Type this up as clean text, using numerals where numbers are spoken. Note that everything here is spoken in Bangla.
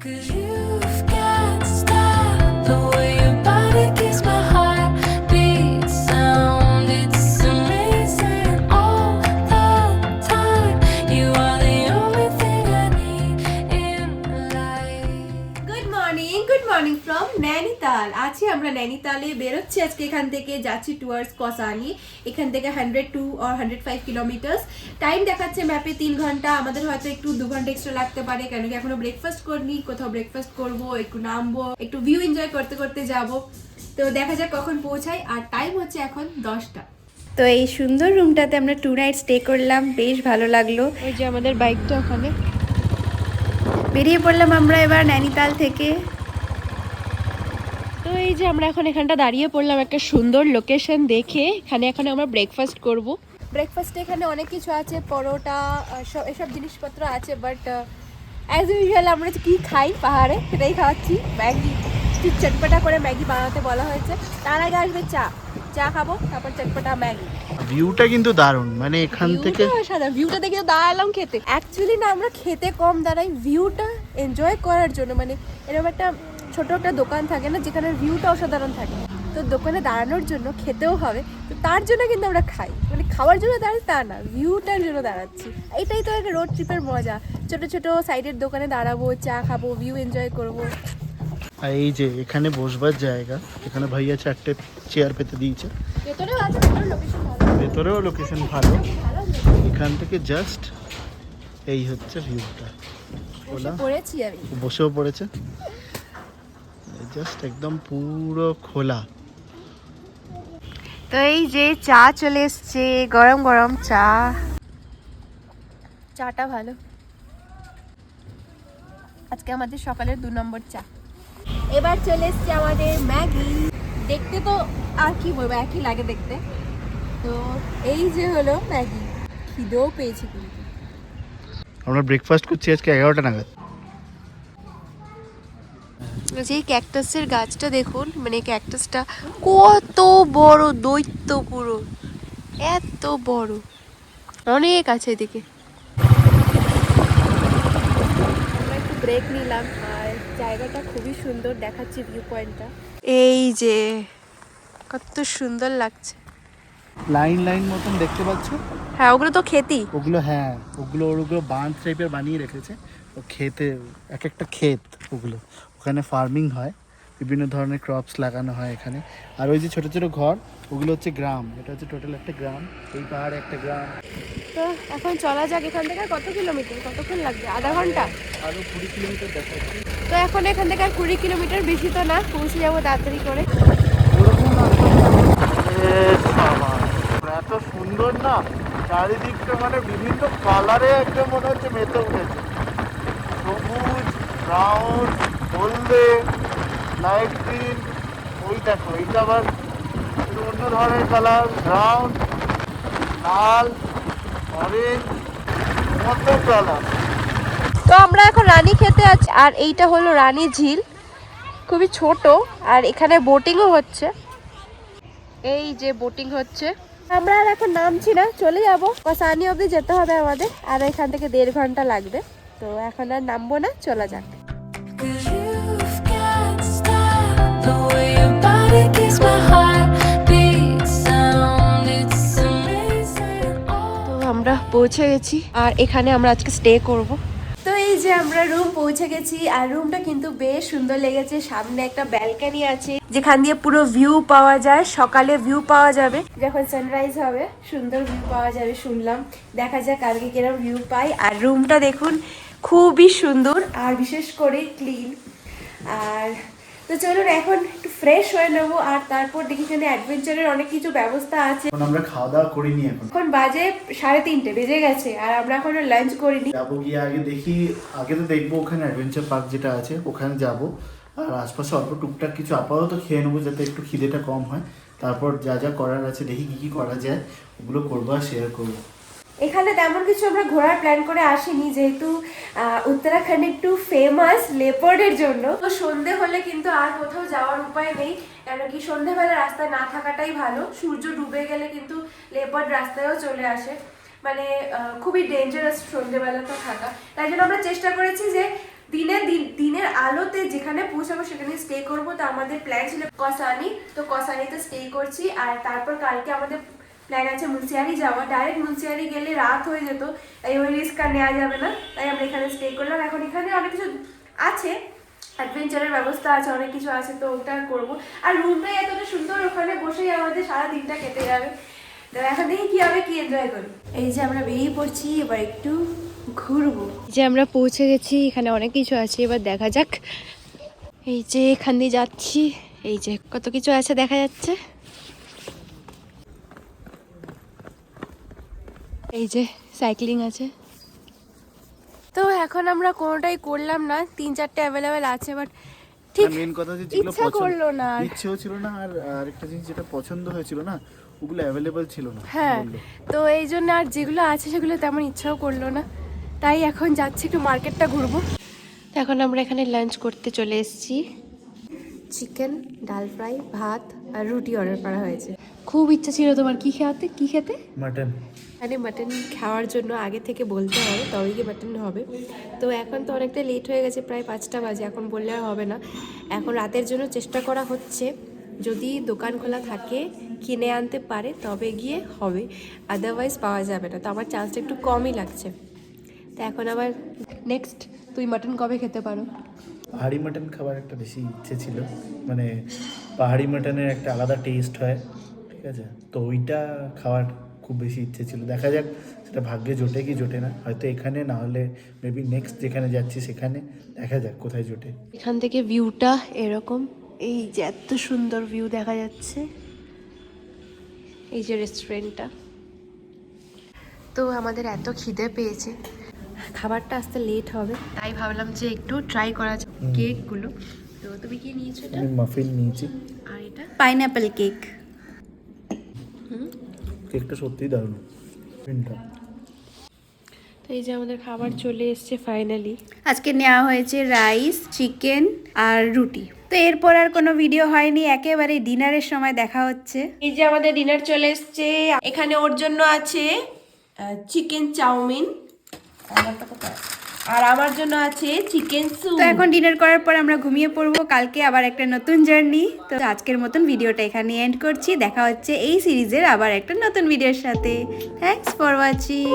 'Cause you've got style, the way your body keeps my heart beat sound. It's amazing all the time. You are the only thing I need in life. Good morning from Nainital. আছি আমরা নৈনিতালে, বেরোচ্ছি আজকে এখান থেকে, যাচ্ছি টুয়ার্ডস কসানি। এখান থেকে 102 or 105 কিলোমিটার্স। টাইম দেখাচ্ছে ম্যাপে 3 ঘন্টা, আমাদের হয়তো একটু 2 ঘন্টা এক্সট্রা লাগতে পারে, কেন কি এখনো ব্রেকফাস্ট করিনি। কোথাও ব্রেকফাস্ট করব, একটু নামবো, একটু ভিউ এনজয় করতে করতে যাব। তো দেখা যাক কখন পৌঁছাই। আর টাইম হচ্ছে এখন 10টা। তো এই সুন্দর রুমটাতে আমরা 2 নাইট স্টে করলাম, বেশ ভালো লাগলো। ওই যে আমাদের বাইকটা ওখানে। বেরিয়ে পড়লাম আমরা এবার নৈনিতাল থেকে। তো এই যে আমরা এখন এখানটা দাঁড়িয়ে পড়লাম একটা সুন্দর লোকেশন দেখে। এখানে এখন আমরা ব্রেকফাস্ট করব। ব্রেকফাস্টে এখানে অনেক কিছু আছে, পরোটা এসব জিনিসপত্র আছে, বাট অ্যাজ ইউজুয়াল আমরা কি খাই পাহাড়ে সেটাই খাওয়াচ্ছি। ম্যাগি, একটু চটপটা করে ম্যাগি বানাতে বলা হয়েছে। তার আগে আসবে চা খাবো, তারপর চটপটা ম্যাগি। ভিউটা কিন্তু দারুণ, মানে এখান থেকে ভিউটা দেখে তো দাঁড়ালাম খেতে। অ্যাকচুয়ালি না, আমরা খেতে কম দাঁড়াই, ভিউটা এনজয় করার জন্য। মানে এরকম একটা ছোট একটা দোকান থাকে না, যেখানে ভিউটা অসাধারণ থাকে, তো দোকানে দাঁড়ানোর জন্য খেতেও হবে। তো তার জন্য কিন্তু আমরা খাই, মানে খাওয়ার জন্য দাঁড়াই তা না, ভিউটার জন্য দাঁড়াচ্ছি। এটাই তো একটা রোড ট্রিপের মজা। ছোট ছোট সাইডের দোকানে দাঁড়াবো, চা খাবো, ভিউ এনজয় করবো। আর এই যে এখানে বসবার জায়গা, এখানে ভাইয়া 4টে চেয়ার পেতে দিয়েছে। ভেতরেও আছে, ভেতরের লোকেশন ভালো, ভেতরেও লোকেশন ভালো। এখান থেকে জাস্ট এই হচ্ছে ভিউটা। বসে পড়েছি আমি, বসেও পড়েছে, জাস্ট একদম পুরো খোলা। তো এই যে চা চলে এসছে, গরম গরম চাটা ভালো। আজকে আমাদের সকালের 2 নম্বর চা। এবার চলে এসছে আমাদের ম্যাগি। দেখতে তো আর কি বলবো, একই লাগে দেখতে। তো এই যে হলো ম্যাগি, খিদেও পেয়েছি কিন্তু। আমরা ব্রেকফাস্ট করছি আজকে 11টা নাগাদ। যে ক্যাকটাসের গাছটা দেখুন, মানে ক্যাকটাসটা কত বড়, দৈত্য পুরো, এত বড়, অনেক আছে এদিকে। আমরা একটু ব্রেক নিলাম, আর জায়গাটা খুবই সুন্দর, দেখাচ্ছি ভিউ পয়েন্টটা। এই যে কত সুন্দর লাগছে। লাইন লাইন মতন দেখতে পাচ্ছ? হ্যাঁ, ওগুলো তো খেতি। ওগুলো, হ্যাঁ ওগুলো বাঁধ টাইপের বানিয়ে রেখেছে। ও খেতে, এক একটা ক্ষেত ওগুলো। ওখানে ফার্মিং হয়, বিভিন্ন ধরনের ক্রপস লাগানো হয় এখানে। আর ওই যে ছোট ছোট ঘর, ওগুলো হচ্ছে গ্রাম। এটা হচ্ছে টোটাল একটা গ্রাম, এই পাহাড়ে একটা গ্রাম। তো এখন চলা যাক এখান থেকে। কত কিলোমিটার, কতক্ষণ লাগবে? আধা ঘন্টা, আরো 20 কিলোমিটার দেখাচ্ছি। তো এখন এখান থেকে আর 20 কিলোমিটার, বেশি তো না, পৌঁছে যাবো তাড়াতাড়ি করে। এত সুন্দর না চারিদিকটা, মানে বিভিন্ন কালারে একদম মনে হচ্ছে মেতে উঠেছে। সবুজ, ব্রাউন, হলদে, লাইট গ্রিন। ওই দেখো, এইটা আবার একটু অন্য ধরনের কালার, ব্রাউন, লাল, অরেঞ্জ, মতো কালার। তো আমরা এখন রানী খেতে আছি, আর এইটা হলো রানী ঝিল, খুবই ছোট। আর এখানে বোটিংও হচ্ছে, এই যে বোটিং হচ্ছে। আমরা আর এখন নামছি না, চলে যাবো, কসানি অবধি যেতে হবে আমাদের, আর এখান থেকে 1.5 ঘন্টা লাগবে। তো এখন আর নামবো না, চলা যাক। 'Cause you've got style, the way your body keeps my heart beat sound. It's amazing all. তো আমরা পৌঁছে গেছি, আর এখানে আমরা আজকে স্টে করব। তো এই যে আমরা রুম পৌঁছে গেছি, আর রুমটা কিন্তু বেশ সুন্দর লেগেছে। সামনে একটা ব্যালকনি আছে, যেখান দিয়ে পুরো ভিউ পাওয়া যায়। সকালে ভিউ পাওয়া যাবে, যখন সানরাইজ হবে সুন্দর ভিউ পাওয়া যাবে শুনলাম। দেখা যাক কালকে কিরকম ভিউ পাই। আর রুমটা দেখুন, খুবই সুন্দর, আর বিশেষ করে ক্লিন। আর তো চলুন এখন একটু ফ্রেশ হয়ে নেবো, আর তারপর দেখি এখানে অ্যাডভেঞ্চারের অনেক কিছু ব্যবস্থা আছে। এখন আমরা খাওয়া দাওয়া করিনি, এখন বাজে 3:30 বেজে গেছে, আর আমরা এখনো লাঞ্চ করিনি। যাবো গিয়ে আগে দেখি, আগে তো দেখবো ওখানে অ্যাডভেঞ্চার পার্ক যেটা আছে ওখানে যাব। আর আশপাশে অল্প টুকটাক কিছু আপাতত খেয়ে নেবো, যাতে একটু খিদেটা কম হয়। তারপর যা যা করার আছে দেখি কি কি করা যায়, ওগুলো করবো আর শেয়ার করবো। এখানে তেমন কিছু আমরা ঘোরার প্ল্যান করে আসিনি, যেহেতু উত্তরাখণ্ড একটু ফেমাস লেপার্ডের জন্য। তো সন্ধে হলে কিন্তু আর কোথাও যাওয়ার উপায় নেই, কেন কি সন্ধেবেলা রাস্তায় না থাকাটাই ভালো। সূর্য ডুবে গেলে কিন্তু লেপার্ড রাস্তায়ও চলে আসে, মানে খুবই ডেঞ্জারাস সন্ধেবেলাটা থাকা। তাই জন্য আমরা চেষ্টা করেছি যে দিনের আলোতে যেখানে পৌঁছাবো সেখানে স্টে করবো। তো আমাদের প্ল্যান ছিল কসানি, তো কসানিতে স্টে করছি। আর তারপর কালকে আমাদের প্ল্যান আছে মুন্সিয়ারি যাওয়া। ডাইরেক্ট মুন্সিয়ারি গেলে রাত হয়ে যেত, তাই ওই রিস্ক আর নেওয়া যাবে না, তাই আমরা এখানে স্টে করলাম। এখন এখানে অনেক কিছু আছে, অ্যাডভেঞ্চারের ব্যবস্থা আছে, অনেক কিছু আছে, তো ওটা করবো। আর রুমটাই এতটা সুন্দর, ওখানে বসেই আমাদের সারা দিনটা কেটে যাবে। তো এখন দেখি কি হবে, কি এনজয় করি। এই যে আমরা বেরিয়ে পড়ছি, এবার একটু ঘুরবো। যে আমরা পৌঁছে গেছি, এখানে অনেক কিছু আছে, এবার দেখা যাক। এই যে এখান দিয়ে যাচ্ছি, এই যে কত কিছু আছে দেখা যাচ্ছে। এই যে সাইক্লিং আছে। তো এখন আমরা কোনোটাই করলাম না, 3-4টে অ্যাভেলেবেল আছে, বাট ঠিক মেন কথা যে যেগুলো ইচ্ছা করলো না আর। ইচ্ছেও ছিল না, আর আরেকটা জিনিস যেটা পছন্দ হয়েছিল না, ওগুলো অ্যাভেলেবল ছিল না। হ্যাঁ, বললো। তো এই জন্য আর যেগুলো আছে সেগুলো তেমন ইচ্ছাও করলো না, তাই এখন যাচ্ছি একটু মার্কেটটা ঘুরবো। তো এখন আমরা এখানে লাঞ্চ করতে চলে এসেছি। চিকেন, ডাল ফ্রাই, ভাত আর রুটি অর্ডার করা হয়েছে। খুব ইচ্ছা ছিল তোমার কি খেতে? মাটন। মানে মাটন খাওয়ার জন্য আগে থেকে বলতে হবে, তবেই কি মাটন হবে। তো এখন তো অনেকটা লেট হয়ে গেছে, প্রায় 5টা বাজে, এখন বললে আর হবে না। এখন রাতের জন্য চেষ্টা করা হচ্ছে, যদি দোকান খোলা থাকে কিনে আনতে পারে তবে গিয়ে হবে, আদারওয়াইজ পাওয়া যাবে না। তো আমার চান্সটা একটু কমই লাগছে। তো এখন আবার নেক্সট তুই মাটন কবে খেতে পারো? পাহাড়ি মাটন খাবার একটা বেশি ইচ্ছে ছিল, মানে পাহাড়ি মাটনের একটা আলাদা টেস্ট হয়, ঠিক আছে, তো ওইটা খাওয়ার খুব বেশি ইচ্ছে ছিল। দেখা যাক সেটা ভাগ্যে জোটে কি জোটে না, হয়তো এখানে, না হলে মেবি নেক্সট যেখানে যাচ্ছি সেখানে, দেখা যাক কোথায় জোটে। এখান থেকে ভিউটা এরকম, এই যে এত সুন্দর ভিউ দেখা যাচ্ছে, এই যে রেস্টুরেন্টটা। তো আমাদের এত খিদে পেয়েছে, খাবারটা আসতে লেট হবে, তাই ভাবলাম যে একটু ট্রাই করা যাক কেকগুলো। তো তুমি কি নিয়েছো? এটা আমি মাফিন নিয়েছি, আর এটা পাইনঅ্যাপেল কেক। কেকটা সত্যিই দারুণ। তো এই যে আমাদের খাবার চলে এসেছে ফাইনালি। আজকে নেওয়া হয়েছে রাইস, চিকেন আর রুটি। তো এরপর আর কোনো ভিডিও হয়নি, একেবারে ডিনারের সময় দেখা হচ্ছে। এই যে আমাদের ডিনার চলে এসেছে। এখানে ওর জন্য আছে চিকেন চাউমিন, আর আমার জন্য আছে চিকেন স্যুপ। তো এখন ডিনার করার পর আমরা ঘুমিয়ে পড়বো, কালকে আবার একটা নতুন জার্নি। তো আজকের মতন ভিডিওটা এখানে এন্ড করছি, দেখা হচ্ছে এই সিরিজের আবার একটা নতুন ভিডিওর সাথে। Thanks for watching.